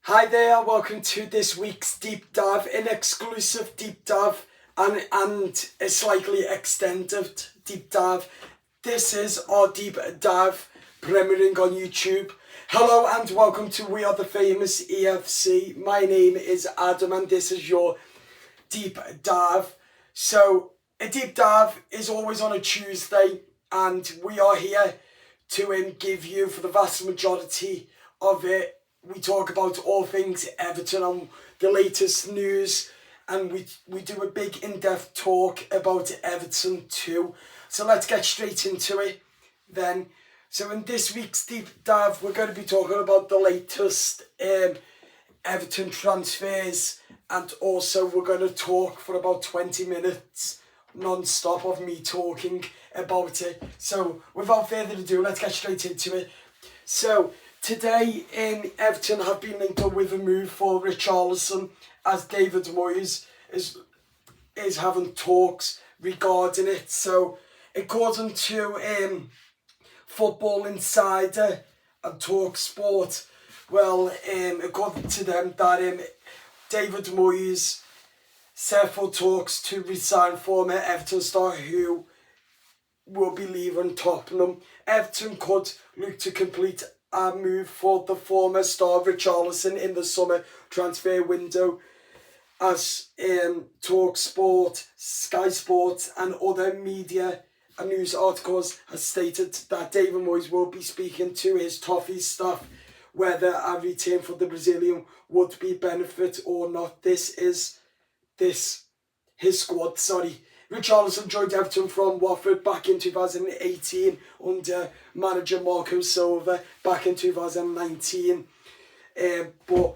Hi there, welcome to this week's deep dive, an exclusive deep dive and a slightly extended deep dive. This is our deep dive premiering on YouTube. Hello and welcome to We Are The Famous EFC. My name is Adam and this is your deep dive. So a deep dive is always on a Tuesday and we are here to give you, for the vast majority of it, we talk about all things Everton and the latest news, and we do a big in-depth talk about Everton too. So let's get straight into it then. So in this week's deep dive, we're going to be talking about the latest Everton transfers, and also we're going to talk for about 20 minutes non-stop of me talking about it. So without further ado, let's get straight into it. So today, Everton have been linked up with a move for Richarlison, as David Moyes is having talks regarding it. So according to Football Insider and TalkSport, well, according to them, that David Moyes set for talks to resign former Everton star who will be leaving Tottenham. Everton could look to complete a move for the former star Richarlison in the summer transfer window, as TalkSport, Sky Sports and other media and news articles has stated that David Moyes will be speaking to his Toffee staff whether a return for the Brazilian would be benefit or not. His squad, Richarlison joined Everton from Watford back in 2018 under manager Marco Silva back in 2019. But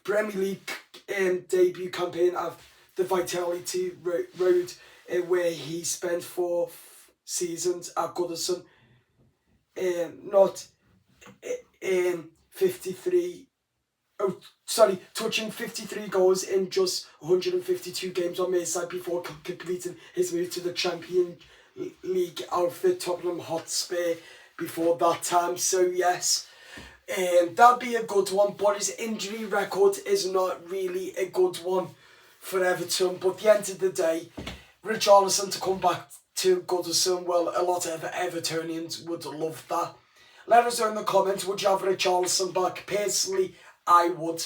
Premier League debut campaign of the Vitality Road, where he spent 4 seasons at Goodison, touching 53 goals in just 152 games on Merseyside before completing his move to the Champions League outfit Tottenham Hotspur before that time. So yes, that'd be a good one, but his injury record is not really a good one for Everton. But at the end of the day, Richarlison to come back to Goodison, well, a lot of Evertonians would love that. Let us know in the comments, would you have Richarlison back? Personally, I would.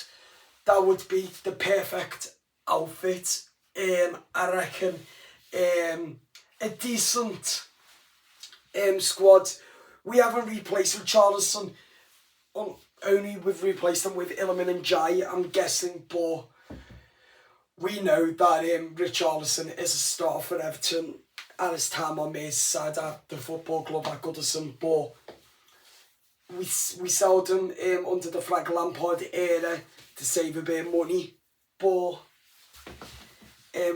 That would be the perfect outfit. I reckon a decent squad. We haven't replaced Richarlison, only we've replaced him with Iliman and Jai, I'm guessing, but we know that Richarlison is a star for Everton at his time on Merseyside at the football club at Goodison, but we sold him under the Frank Lampard era to save a bit of money, but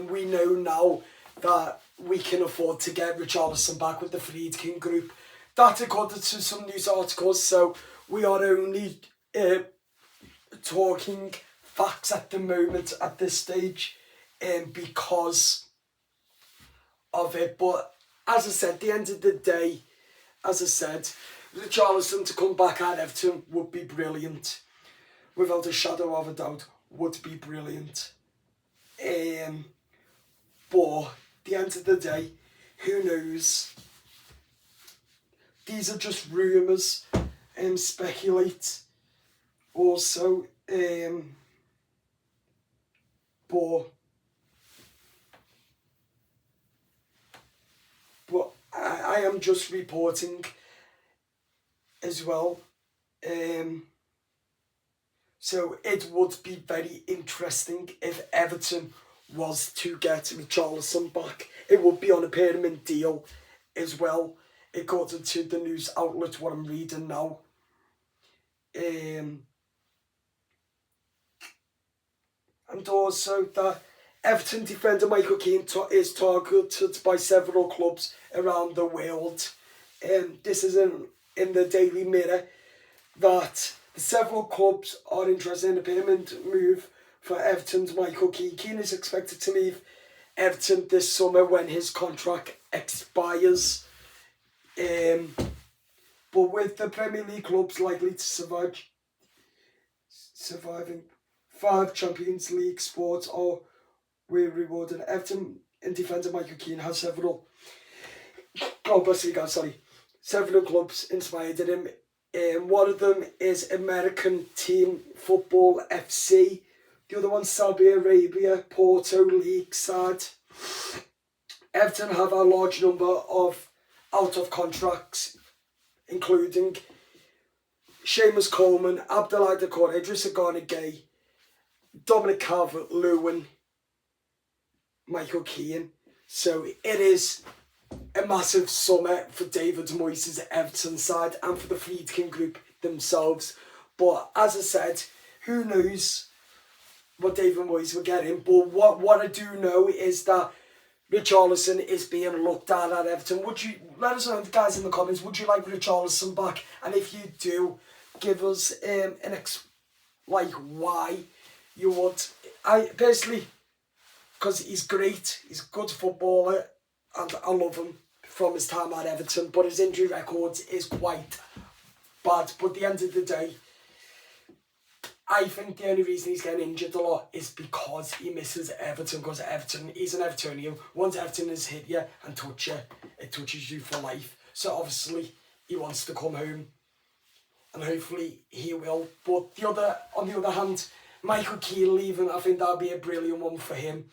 we know now that we can afford to get Richarlison back with the Friedkin group. That's according to some news articles, so we are only talking facts at the moment at this stage because of it. But as I said, at the end of the day, as I said, Richarlison to come back at Everton would be brilliant. Without a shadow of a doubt, would be brilliant. But at the end of the day, who knows? These are just rumours and speculate. Also, but I am just reporting as well. So it would be very interesting if Everton was to get Richarlison back. It would be on a permanent deal as well, according to the news outlet what I'm reading now. And also that Everton defender Michael Keane is targeted by several clubs around the world. This is in the Daily Mirror that several clubs are interested in a permanent move for Everton's Michael Keane. Keane is expected to leave Everton this summer when his contract expires. But with the Premier League clubs likely to survive surviving 5 Champions League spots are were rewarded. Everton in defender Michael Keane has several several clubs inspired him. One of them is American Team Football FC. The other one's Saudi Arabia, Porto League side. Everton have a large number of out of contracts, including Seamus Coleman, Abdoulaye Doucouré, Idrissa Gana Gueye, Dominic Calvert-Lewin, Michael Keane. So it is a massive summer for David Moyes' Everton side and for the Friedkin group themselves. But as I said, who knows what David Moyes will get in. But what I do know is that Richarlison is being looked at Everton. Would you let us know, guys, in the comments? Would you like Richarlison back? And if you do, give us why you would. I personally, because he's great, he's a good footballer, and I love him from his time at Everton. But his injury record is quite bad. But at the end of the day, I think the only reason he's getting injured a lot is because he misses Everton. Because Everton, he's an Evertonian. Once Everton has hit you and touch you, it touches you for life. So obviously, he wants to come home. And hopefully, he will. But on the other hand, Michael Keane leaving, I think that would be a brilliant one for him.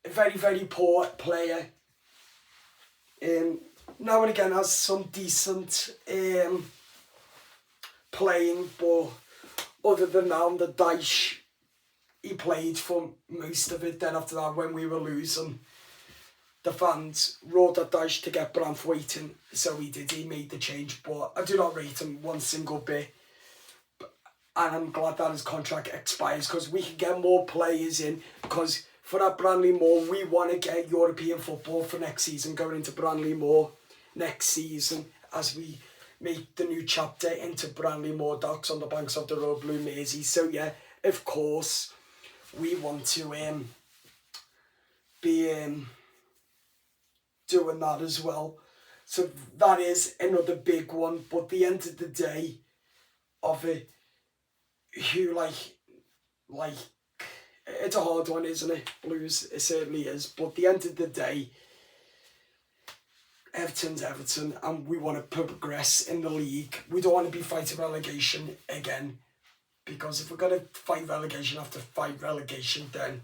A very, very poor player. Now and again has some decent playing, but other than that, on the Dyche, he played for most of it. Then after that, when we were losing, the fans roared at Dyche to get Branthwaite in, so he did. He made the change, but I do not rate him one single bit. And I'm glad that his contract expires because we can get more players in. Because for that Branley Moore, we want to get European football for next season, going into Branley Moore next season as we make the new chapter into Branley Moor docks on the banks of the Road Blue Mersey. So yeah, of course, we want to be doing that as well. So that is another big one. But at the end of the day, of it, who like it's a hard one, isn't it? Blues, it certainly is. But at the end of the day, Everton's Everton, and we want to progress in the league. We don't want to be fighting relegation again, because if we're going to fight relegation after fight relegation, then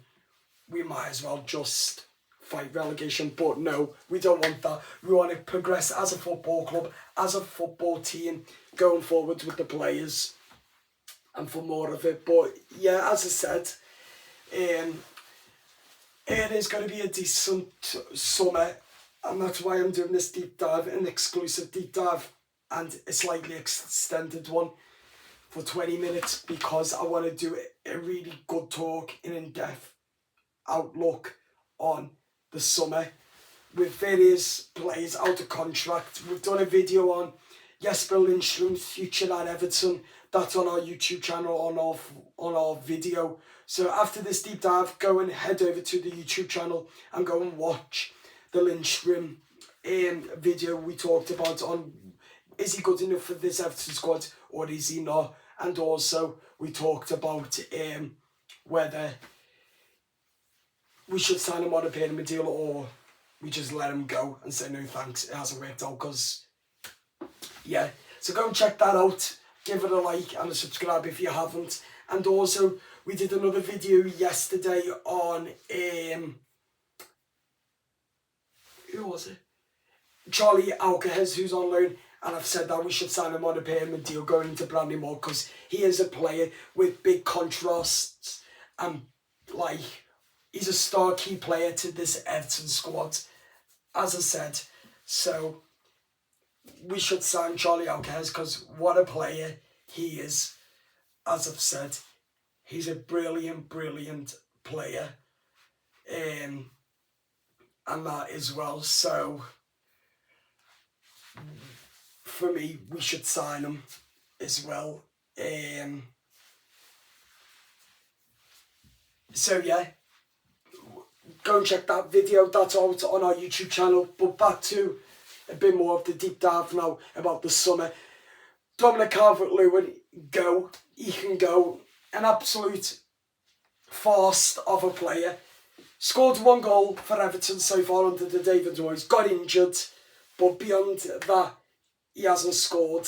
we might as well just fight relegation. But no, we don't want that. We want to progress as a football club, as a football team, going forward with the players, and for more of it. But yeah, as I said, it is going to be a decent summer. And that's why I'm doing this deep dive, an exclusive deep dive, and a slightly extended one for 20 minutes, because I want to do a really good talk, an in-depth outlook on the summer with various players out of contract. We've done a video on Jesper Lindstrom's future at Everton. That's on our YouTube channel, on our video. So after this deep dive, go and head over to the YouTube channel and go and watch the Lindstrom video we talked about on is he good enough for this Everton squad or is he not, and also we talked about whether we should sign him on a payment deal or we just let him go and say no thanks, it hasn't worked out. Because yeah, so go and check that out, give it a like and a subscribe if you haven't. And also we did another video yesterday on who was it? Charlie Alcaraz, who's on loan, and I've said that we should sign him on a payment deal going into Branley Moor, because he is a player with big contrasts and he's a star key player to this Everton squad, as I said. So we should sign Charlie Alcaraz, because what a player he is. As I've said, he's a brilliant player. And that as well. So for me, we should sign him as well. So yeah, go and check that video. That's out on our YouTube channel. But back to a bit more of the deep dive now about the summer. Dominic Calvert-Lewin, go. He he can go. An absolute force of a player. Scored 1 goal for Everton so far under the David Moyes. Got injured, but beyond that, he hasn't scored.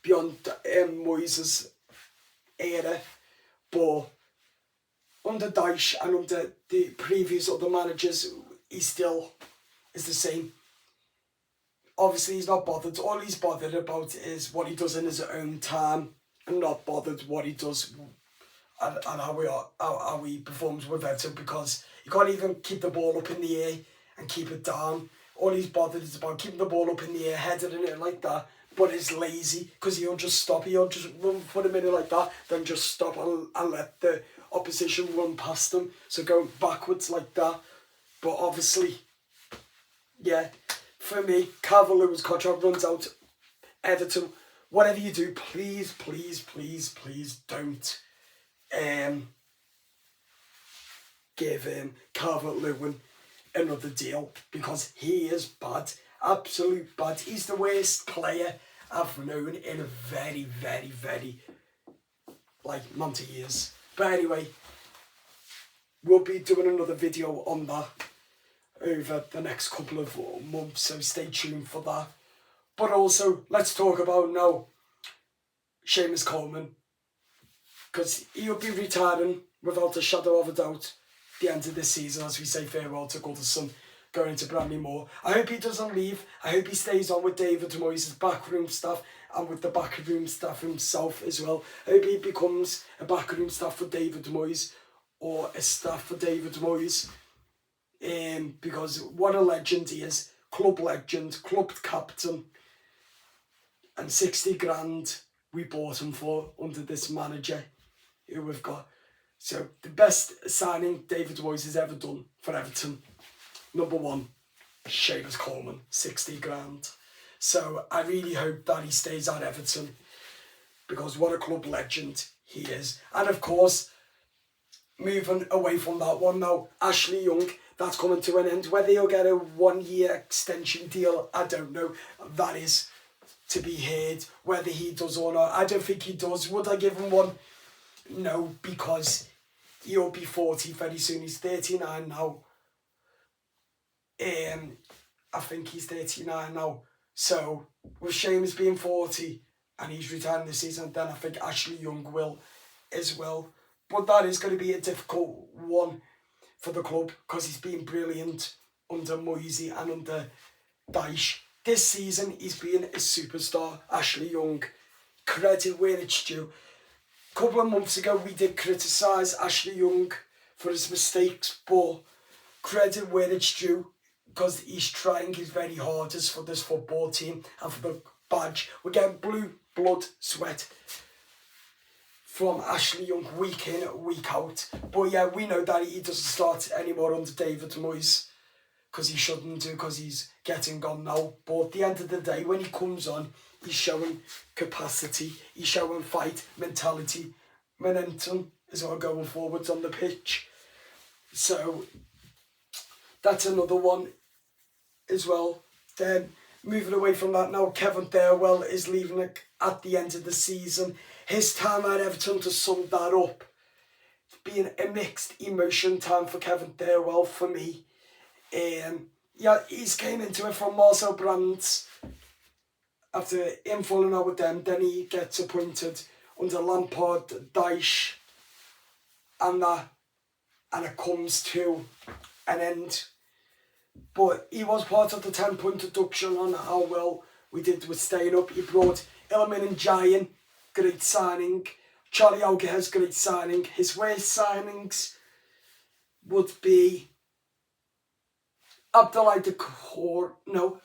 Beyond Moyes' era. But under Dyche and under the previous other managers, he still is the same. Obviously, he's not bothered. All he's bothered about is what he does in his own time, and not bothered what he does and how he performs with Everton, because he can't even keep the ball up in the air and keep it down. All he's bothered is about keeping the ball up in the air, heading it like that, but he's lazy because he'll just stop. He'll just run for a minute like that, then just stop and let the opposition run past him. So going backwards like that. But obviously, yeah, for me, Calvert-Lewin's contract runs out. Everton, whatever you do, please, please, please, please don't give him Calvert-Lewin another deal, because he is bad, absolute bad. He's the worst player I've known in a very, very, very amount of years. But anyway, we'll be doing another video on that over the next couple of months, so stay tuned for that. But also, let's talk about now Seamus Coleman, because he'll be retiring without a shadow of a doubt the end of this season, as we say farewell to Goodison, going into Bramley Moore. I hope he doesn't leave. I hope he stays on with David Moyes' backroom staff and with the backroom staff himself as well. I hope he becomes a backroom staff for David Moyes, or a staff for David Moyes, because what a legend he is. Club legend, club captain, and 60 grand we bought him for under this manager who we've got. So the best signing David Moyes has ever done for Everton. Number 1, Seamus Coleman, 60 grand. So I really hope that he stays at Everton, because what a club legend he is. And of course, moving away from that one now, Ashley Young, that's coming to an end. Whether he'll get a 1-year extension deal, I don't know. That is to be heard, whether he does or not. I don't think he does. Would I give him one? No, because he'll be 40 very soon. He's 39 now. I think he's 39 now. So, with Seamus being 40 and he's retiring this season, then I think Ashley Young will as well. But that is going to be a difficult one for the club, because he's been brilliant under Moisey and under Dyche. This season, he's been a superstar, Ashley Young. Credit where it's due. A couple of months ago, we did criticise Ashley Young for his mistakes, but credit where it's due, because he's trying his very hardest for this football team and for the badge. We're getting blue blood sweat from Ashley Young week in, week out. But yeah, we know that he doesn't start anymore under David Moyes, because he shouldn't do, because he's getting on now. But at the end of the day, when he comes on, he's showing capacity, he's showing fight, mentality, momentum as well going forwards on the pitch. So that's another one as well. Then moving away from that now, Kevin Thirlwell is leaving at the end of the season. His time at Everton, to sum that up, it's been a mixed emotion time for Kevin Thirlwell for me. Yeah, he's came into it from Marcel Brands after him falling out with them. Then he gets appointed under Lampard, Dyche, and it comes to an end. But he was part of the 10-point deduction on how well we did with staying up. He brought Iliman and Giant, great signing. Charlie Algeh's great signing. His worst signings would be Abdoulaye Doucouré. No,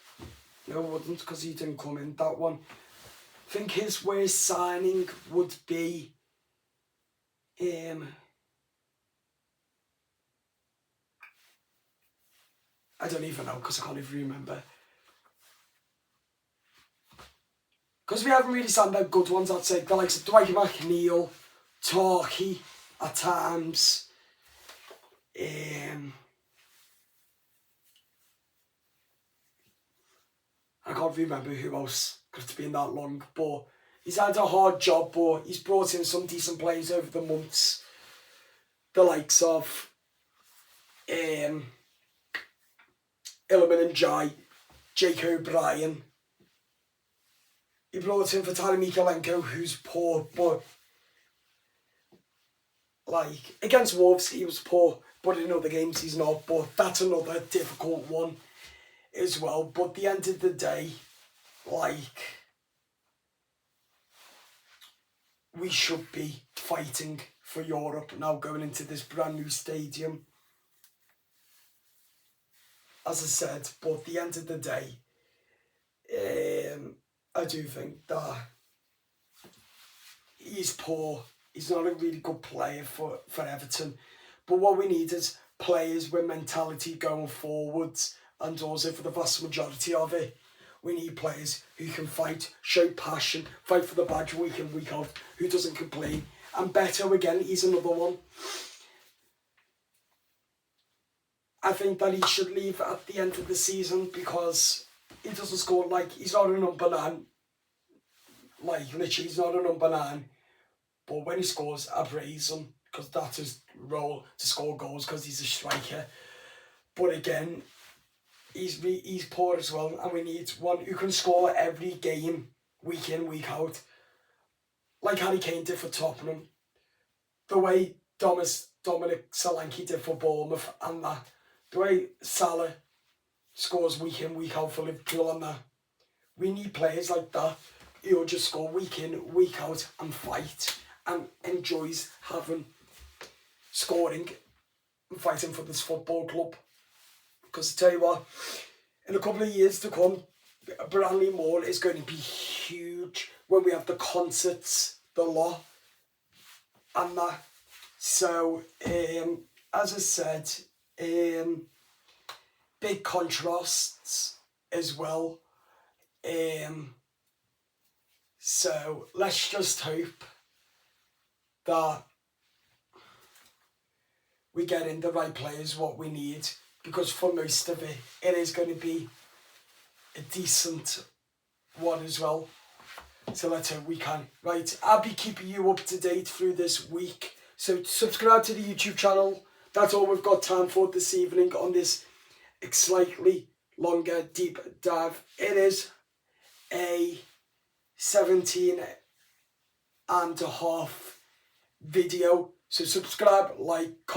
it wouldn't, because he didn't come in that one. I think his worst signing would be I don't even know, because I can't even remember. Because we haven't really signed out good ones, I'd say. The likes of Dwight McNeil, Torquay at times. I can't remember who else, because it's been that long. But He's had a hard job, but he's brought in some decent players over the months. The likes of Illiman and Jake O'Brien. He brought in Vitaly Mikalenko, who's poor, but like against Wolves he was poor, but in other games he's not. But that's another difficult one as well. But at the end of the day, like, we should be fighting for Europe now going into this brand new stadium. As I said, but at the end of the day, I do think that he's poor. He's not a really good player for Everton. But what we need is players with mentality going forwards, and also for the vast majority of it, we need players who can fight, show passion, fight for the badge week in, week out, who doesn't complain. And Beto, again, he's another one. I think that he should leave at the end of the season because he doesn't score, like, he's not a number 9. Like, literally, he's not a number 9. But when he scores, I praise him because that's his role, to score goals, because he's a striker. But again, he's poor as well, and we need one who can score every game, week in, week out. Like Harry Kane did for Tottenham. The way Dominic Solanke did for Bournemouth, and that. The way Salah scores week in, week out for Liverpool, and that. We need players like that who'll just score week in, week out, and fight, and enjoys scoring and fighting for this football club. Because I tell you what, in a couple of years to come, Bradley Moore is going to be huge when we have the concerts, the lot, and that. So, as I said, big contrasts as well. So let's just hope that we get in the right players, what we need, because for most of it, it is going to be a decent one as well. So let's hope we can. Right, I'll be keeping you up to date through this week. So subscribe to the YouTube channel. That's all we've got time for this evening on this slightly longer deep dive. It is a 17.5 video. So subscribe, like, comment.